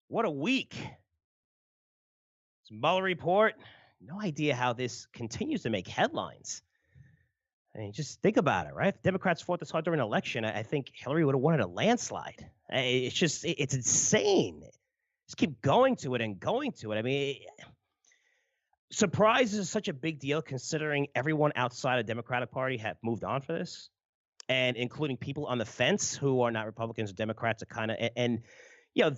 What a week. This Mueller report. No idea how this continues to make headlines. I mean, just think about it, right? If Democrats fought this hard during an election, I think Hillary would have won in a landslide. It's just, it's insane. Just keep going to it and going to it. I mean, surprise is such a big deal considering everyone outside the Democratic Party have moved on for this, and including people on the fence who are not Republicans or Democrats are kind of, and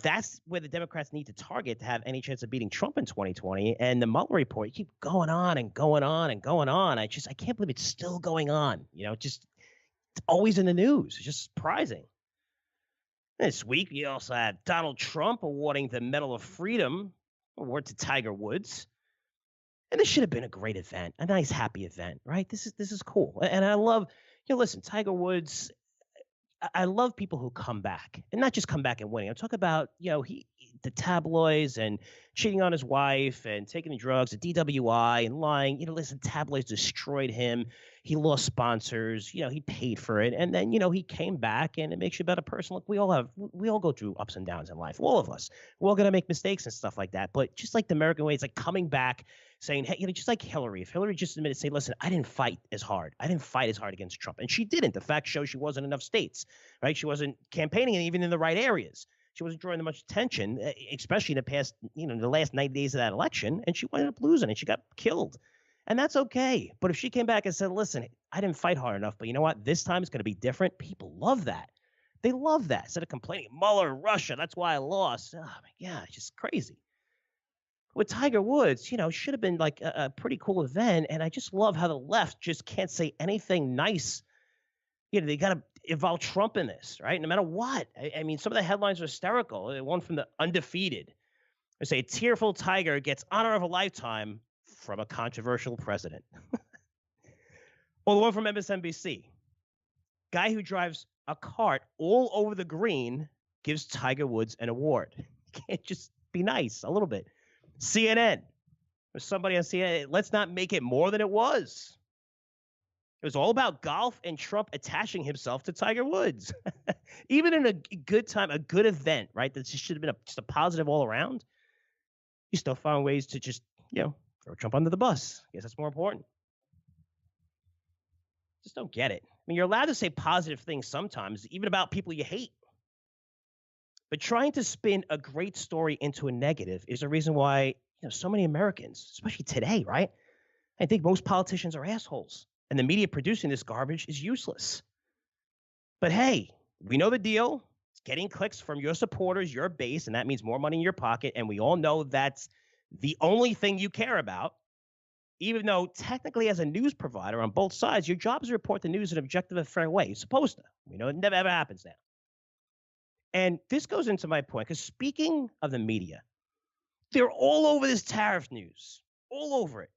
that's where the Democrats need to target to have any chance of beating Trump in 2020. And the Mueller report, you keep going on and going on and going on. I can't believe it's still going on. It's always in the news. It's just surprising. This week, you also had Donald Trump awarding the Medal of Freedom award to Tiger Woods. And this should have been a great event, a nice, happy event, right? This is cool. And I love, listen, Tiger Woods, I love people who come back, and not just come back and winning. I'm talking about, the tabloids and cheating on his wife and taking the drugs, the DWI and lying. Listen, tabloids destroyed him. He lost sponsors. He paid for it. And then, he came back, and it makes you a better person. Look, we all go through ups and downs in life. All of us. We're all going to make mistakes and stuff like that. But just like the American way, it's like coming back saying, hey, just like Hillary. If Hillary just admitted, say, listen, I didn't fight as hard. I didn't fight as hard against Trump. And she didn't. The facts show she wasn't in enough states, right? She wasn't campaigning even in the right areas. She wasn't drawing that much attention, especially in the past, the last 90 days of that election. And she ended up losing, and she got killed. And that's okay. But if she came back and said, listen, I didn't fight hard enough, but you know what? This time it's going to be different. People love that. They love that. Instead of complaining, Mueller, Russia, that's why I lost. Oh, my God, it's just crazy. With Tiger Woods, should have been like a pretty cool event. And I just love how the left just can't say anything nice. They got to involve Trump in this, right? No matter what. I mean, some of the headlines are hysterical. One from the Undefeated. They say, tearful Tiger gets honor of a lifetime from a controversial president. Or the one from MSNBC. Guy who drives a cart all over the green gives Tiger Woods an award. You can't just be nice a little bit. CNN. There's somebody on CNN. Let's not make it more than it was. It was all about golf and Trump attaching himself to Tiger Woods. Even in a good time, a good event, right? That should have been just a positive all around. You still found ways to just, throw Trump under the bus. I guess that's more important. Just don't get it. I mean, you're allowed to say positive things sometimes, even about people you hate. But trying to spin a great story into a negative is the reason why, so many Americans, especially today, right? I think most politicians are assholes. And the media producing this garbage is useless. But hey, we know the deal. It's getting clicks from your supporters, your base, and that means more money in your pocket. And we all know that's the only thing you care about. Even though technically as a news provider on both sides, your job is to report the news in an objective and fair way. You're supposed to. We know it never ever happens now. And this goes into my point, because speaking of the media, they're all over this tariff news, all over it.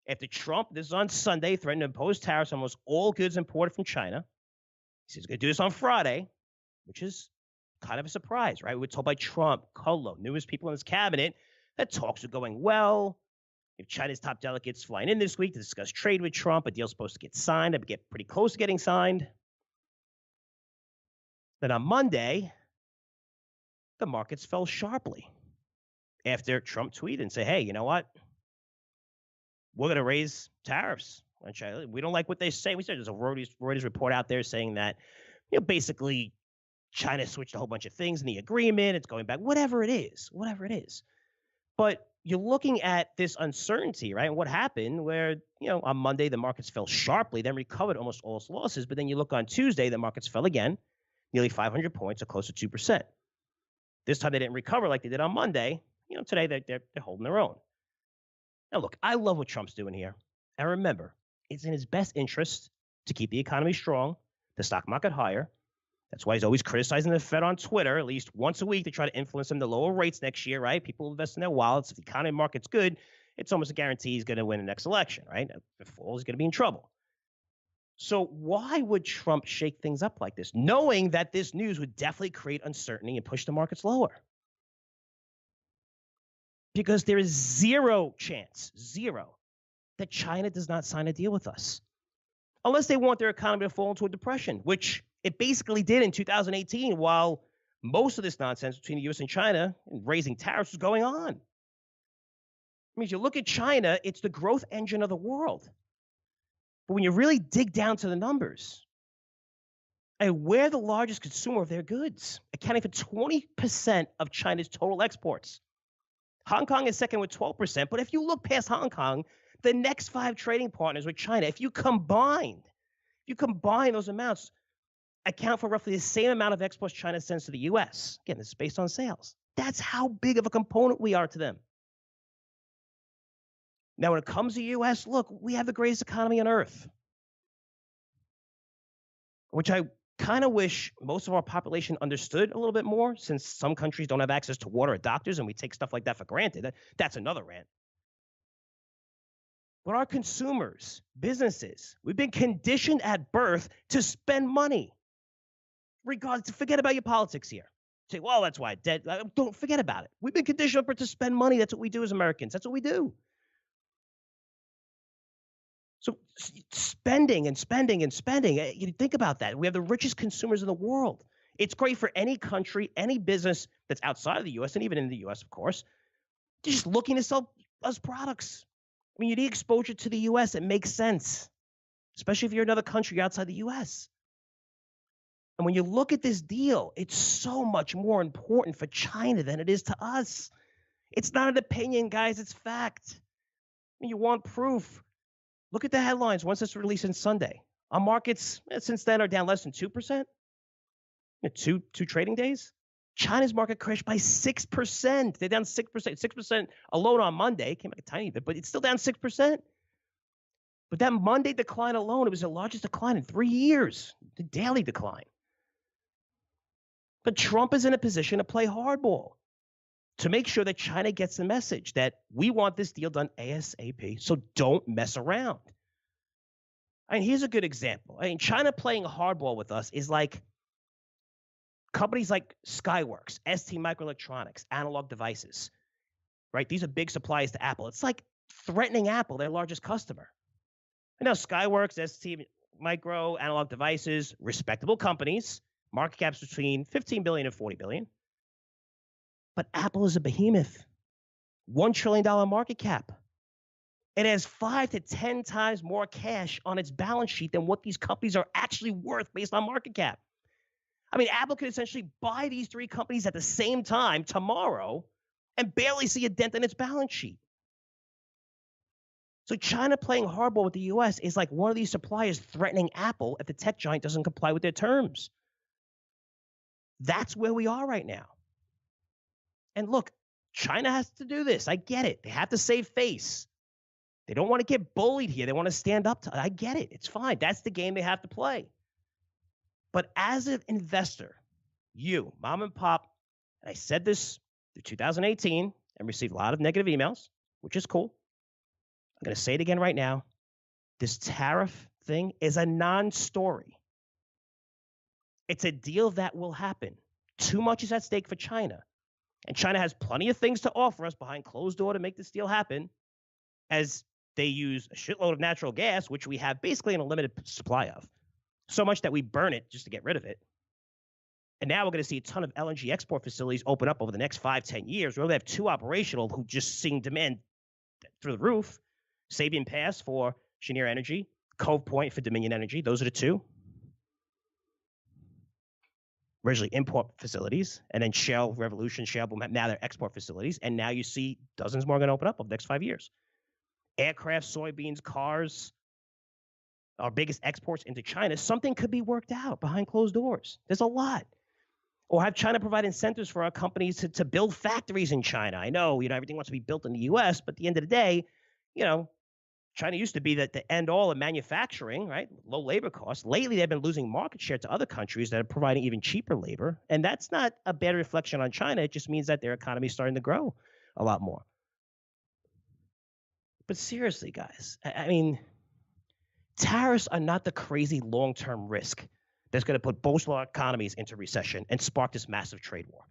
After Trump, this is on Sunday, threatened to impose tariffs on almost all goods imported from China. He says he's going to do this on Friday, which is kind of a surprise, right? We were told by Trump, Kolo, newest people in his cabinet, that talks are going well. If China's top delegates flying in this week to discuss trade with Trump, a deal's supposed to get signed, it'll get pretty close to getting signed. Then on Monday, the markets fell sharply after Trump tweeted and said, hey, you know what? We're going to raise tariffs on China. We don't like what they say. We said there's a Reuters report out there saying that, basically China switched a whole bunch of things in the agreement. It's going back, whatever it is. But you're looking at this uncertainty, right? And what happened where, on Monday, the markets fell sharply, then recovered almost all its losses. But then you look on Tuesday, the markets fell again, nearly 500 points or close to 2%. This time they didn't recover like they did on Monday. Today they're holding their own. Now, look, I love what Trump's doing here. And remember, it's in his best interest to keep the economy strong, the stock market higher. That's why he's always criticizing the Fed on Twitter at least once a week to try to influence them to lower rates next year, right? People invest in their wallets. If the economy market's good, it's almost a guarantee he's going to win the next election, right? If it falls, he's going to be in trouble. So why would Trump shake things up like this, knowing that this news would definitely create uncertainty and push the markets lower? Because there is zero chance, that China does not sign a deal with us. Unless they want their economy to fall into a depression, which it basically did in 2018 while Most of this nonsense between the U.S. and China and raising tariffs is going on. I mean, you look at China, it's the growth engine of the world. But when you really dig down to the numbers, and we're the largest consumer of their goods, accounting for 20% of China's total exports. Hong Kong is second with 12%. But if you look past Hong Kong, the next 5 trading partners with China, if you combine those amounts, account for roughly the same amount of exports China sends to the U.S. Again, this is based on sales. That's how big of a component we are to them. Now, when it comes to the U.S., look, we have the greatest economy on earth, which I kind of wish most of our population understood a little bit more, since some countries don't have access to water or doctors, and we take stuff like that for granted. That's another rant. But our consumers, businesses, we've been conditioned at birth to spend money. Regardless, forget about your politics here. Say, well, that's why. Don't forget about it. We've been conditioned to spend money. That's what we do as Americans. That's what we do. So spending and spending and spending. You think about that. We have the richest consumers in the world. It's great for any country, any business that's outside of the U.S. and even in the U.S., of course, just looking to sell us products. I mean, you need exposure to the U.S. It makes sense, especially if you're another country outside the U.S. And when you look at this deal, it's so much more important for China than it is to us. It's not an opinion, guys. It's fact. I mean, you want proof. Look at the headlines once it's released on Sunday. Our markets since then are down less than 2%. Two trading days. China's market crashed by 6%. They're down 6%. 6% alone on Monday. Came back a tiny bit, but it's still down 6%. But that Monday decline alone, it was the largest decline in 3 years. The daily decline. But Trump is in a position to play hardball to make sure that China gets the message that we want this deal done ASAP, so don't mess around. I mean, here's a good example. I mean, China playing hardball with us is like companies like Skyworks, ST Microelectronics, Analog Devices, right? These are big suppliers to Apple. It's like threatening Apple, their largest customer. And now Skyworks, ST Micro, Analog Devices, respectable companies, market caps between $15 billion and $40 billion. But Apple is a behemoth, $1 trillion market cap. It has 5 to 10 times more cash on its balance sheet than what these companies are actually worth based on market cap. I mean, Apple could essentially buy these 3 companies at the same time tomorrow and barely see a dent in its balance sheet. So China playing hardball with the U.S. is like one of these suppliers threatening Apple if the tech giant doesn't comply with their terms. That's where we are right now. And look, China has to do this. I get it. They have to save face. They don't want to get bullied here. They want to stand up to it. I get it. It's fine. That's the game they have to play. But as an investor, you, mom and pop, and I said this through 2018 and received a lot of negative emails, which is cool. I'm going to say it again right now. This tariff thing is a non-story. It's a deal that will happen. Too much is at stake for China. And China has plenty of things to offer us behind closed door to make this deal happen, as they use a shitload of natural gas, which we have basically in a limited supply of. So much that we burn it just to get rid of it. And now we're going to see a ton of LNG export facilities open up over the next 5-10 years. We're going to have 2 operational who just seeing demand through the roof. Sabine Pass for Cheniere Energy, Cove Point for Dominion Energy. Those are the 2. Originally import facilities, and then Shell Revolution, Shell Boom, now they're export facilities, and now you see dozens more going to open up over the next 5 years. Aircraft, soybeans, cars, our biggest exports into China. Something could be worked out behind closed doors. There's a lot. Or have China provide incentives for our companies to build factories in China. I know, everything wants to be built in the U.S., but at the end of the day, China used to be the end all of manufacturing, right? Low labor costs. Lately, they've been losing market share to other countries that are providing even cheaper labor. And that's not a bad reflection on China. It just means that their economy is starting to grow a lot more. But seriously, guys, I mean, tariffs are not the crazy long-term risk that's going to put both our economies into recession and spark this massive trade war.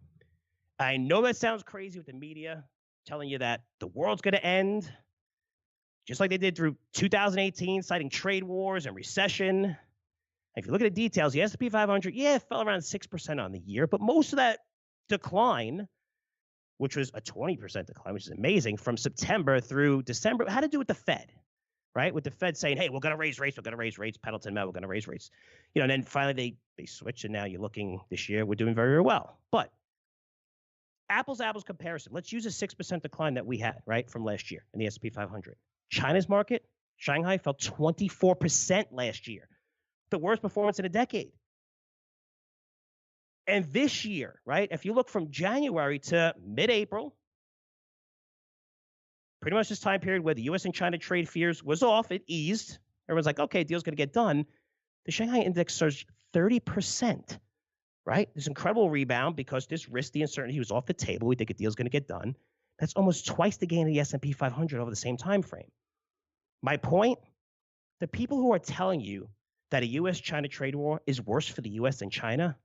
I know that sounds crazy with the media telling you that the world's going to end, just like they did through 2018, citing trade wars and recession. If you look at the details, the S&P 500, it fell around 6% on the year, but most of that decline, which was a 20% decline, which is amazing, from September through December, had to do with the Fed, right? With the Fed saying, hey, we're going to raise rates, pedal to the metal, we're going to raise rates. And then finally they switched, and now you're looking this year, we're doing very, very well. But apples to apples comparison, let's use a 6% decline that we had, right, from last year in the S&P 500. China's market, Shanghai, fell 24% last year. The worst performance in a decade. And this year, right, if you look from January to mid-April, pretty much this time period where the U.S. and China trade fears was off, it eased. Everyone's like, okay, deal's going to get done. The Shanghai index surged 30%, right? This incredible rebound because this risk, the uncertainty was off the table. We think a deal's going to get done. That's almost twice the gain of the S&P 500 over the same time frame. My point, the people who are telling you that a U.S.-China trade war is worse for the U.S. than China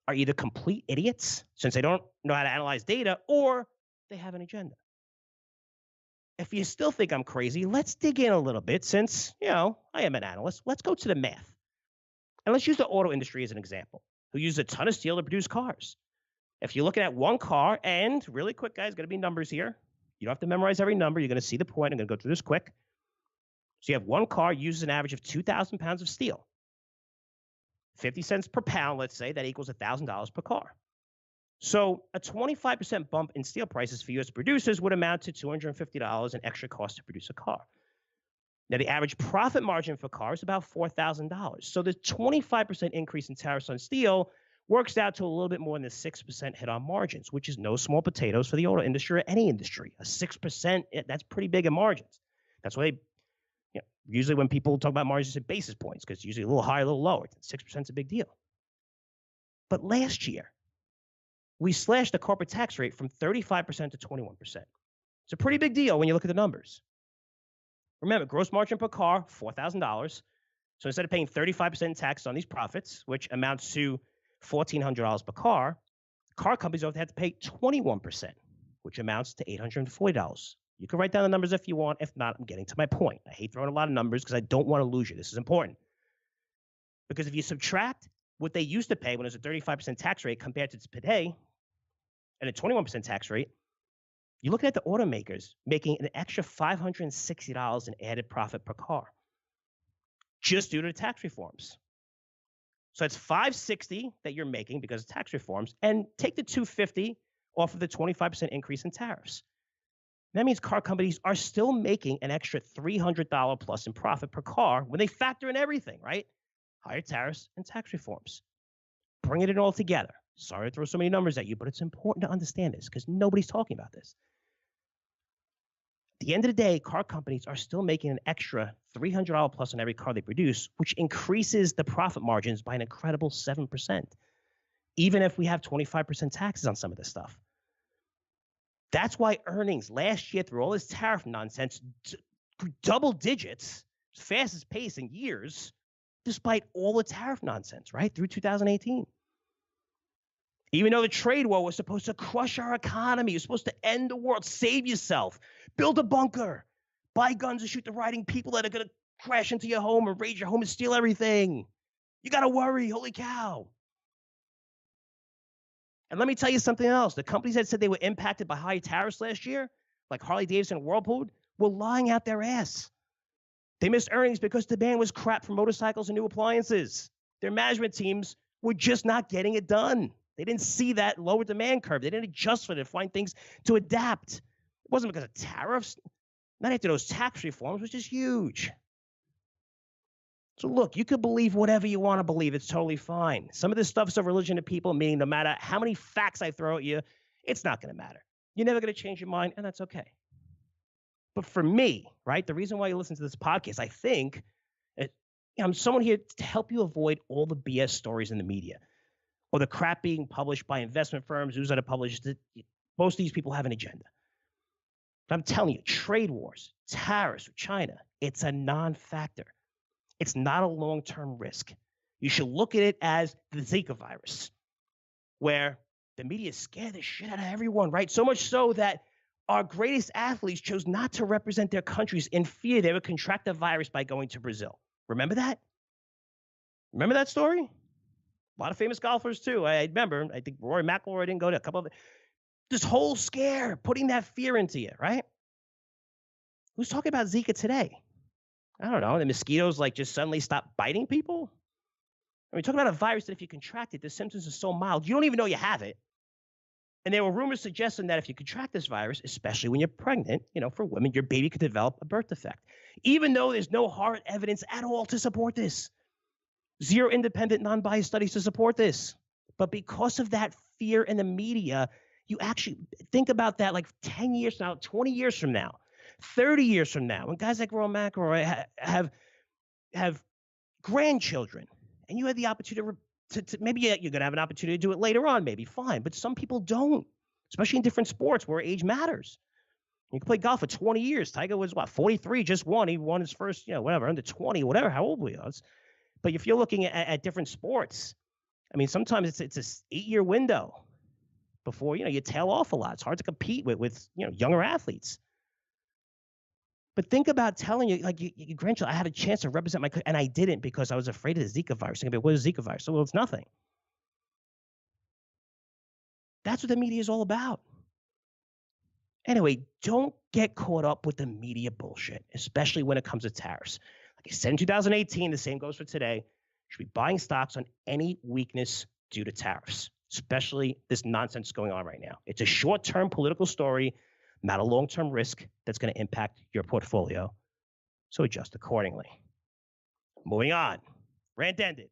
are either complete idiots, since they don't know how to analyze data, or they have an agenda. If you still think I'm crazy, let's dig in a little bit, since, I am an analyst. Let's go to the math. And let's use the auto industry as an example, who uses a ton of steel to produce cars. If you're looking at one car, and really quick, guys, going to be numbers here. You don't have to memorize every number. You're going to see the point. I'm going to go through this quick. So you have one car uses an average of 2,000 pounds of steel. 50 cents per pound, let's say, that equals $1,000 per car. So a 25% bump in steel prices for U.S. producers would amount to $250 in extra cost to produce a car. Now, the average profit margin for cars is about $4,000. So the 25% increase in tariffs on steel works out to a little bit more than a 6% hit on margins, which is no small potatoes for the auto industry or any industry. A 6%, that's pretty big in margins. That's why usually when people talk about margins at basis points, because it's usually a little higher, a little lower. 6% is a big deal. But last year, we slashed the corporate tax rate from 35% to 21%. It's a pretty big deal when you look at the numbers. Remember, gross margin per car, $4,000. So instead of paying 35% tax on these profits, which amounts to $1,400 per car companies have to pay 21%, which amounts to $840. You can write down the numbers if you want. If not, I'm getting to my point. I hate throwing a lot of numbers because I don't want to lose you. This is important. Because if you subtract what they used to pay when it was a 35% tax rate compared to today and a 21% tax rate, you're looking at the automakers making an extra $560 in added profit per car just due to the tax reforms. So it's $560 that you're making because of tax reforms, and take the $250 off of the 25% increase in tariffs. That means car companies are still making an extra $300 plus in profit per car when they factor in everything, right? Higher tariffs and tax reforms. Bring it in all together. Sorry to throw so many numbers at you, but it's important to understand this because nobody's talking about this. At the end of the day, car companies are still making an extra $300 plus on every car they produce, which increases the profit margins by an incredible 7%, even if we have 25% taxes on some of this stuff. That's why earnings last year, through all this tariff nonsense, double digits, fastest pace in years, despite all the tariff nonsense, right, through 2018. Even though the trade war was supposed to crush our economy, it was supposed to end the world, save yourself, build a bunker, buy guns and shoot the riding people that are going to crash into your home and raid your home and steal everything. You got to worry, holy cow. And let me tell you something else. The companies that said they were impacted by high tariffs last year, like Harley-Davidson and Whirlpool, were lying out their ass. They missed earnings because demand was crap for motorcycles and new appliances. Their management teams were just not getting it done. They didn't see that lower demand curve. They didn't adjust for it, find things to adapt. It wasn't because of tariffs. Not after those tax reforms, which is huge. So look, you could believe whatever you want to believe. It's totally fine. Some of this stuff is a religion to people, meaning no matter how many facts I throw at you, it's not going to matter. You're never going to change your mind, and that's okay. But for me, right, the reason why you listen to this podcast, I think I'm someone here to help you avoid all the BS stories in the media or the crap being published by investment firms, who's going to publish it. Most of these people have an agenda. But I'm telling you, trade wars, tariffs with China, it's a non-factor. It's not a long-term risk. You should look at it as the Zika virus, where the media scared the shit out of everyone, right? So much so that our greatest athletes chose not to represent their countries in fear they would contract the virus by going to Brazil. Remember that? Remember that story? A lot of famous golfers too. I remember. I think Rory McIlroy didn't go to a couple of this whole scare, putting that fear into you, right? Who's talking about Zika today? I don't know. The mosquitoes like just suddenly stop biting people. I mean, talking about a virus that if you contract it, the symptoms are so mild, you don't even know you have it. And there were rumors suggesting that if you contract this virus, especially when you're pregnant, for women, your baby could develop a birth defect, even though there's no hard evidence at all to support this. Zero independent, non-biased studies to support this. But because of that fear in the media, you actually think about that like 10 years from now, 20 years from now, 30 years from now, when guys like Rory McIlroy have grandchildren, and you had the opportunity to maybe you're going to have an opportunity to do it later on, maybe fine. But some people don't, especially in different sports where age matters. You can play golf for 20 years. Tiger was 43, just won. He won his first, whatever, under 20, whatever, how old he was. But if you're looking at different sports, I mean, sometimes it's a 8-year window before, you tail off a lot. It's hard to compete with younger athletes. But think about telling your grandchild, I had a chance to represent my, and I didn't because I was afraid of the Zika virus. Think about what is Zika virus? So, well, it's nothing. That's what the media is all about. Anyway, don't get caught up with the media bullshit, especially when it comes to tariffs. Like I said in 2018, the same goes for today. You should be buying stocks on any weakness due to tariffs, especially this nonsense going on right now. It's a short-term political story, not a long-term risk that's going to impact your portfolio. So adjust accordingly. Moving on. Rant ended.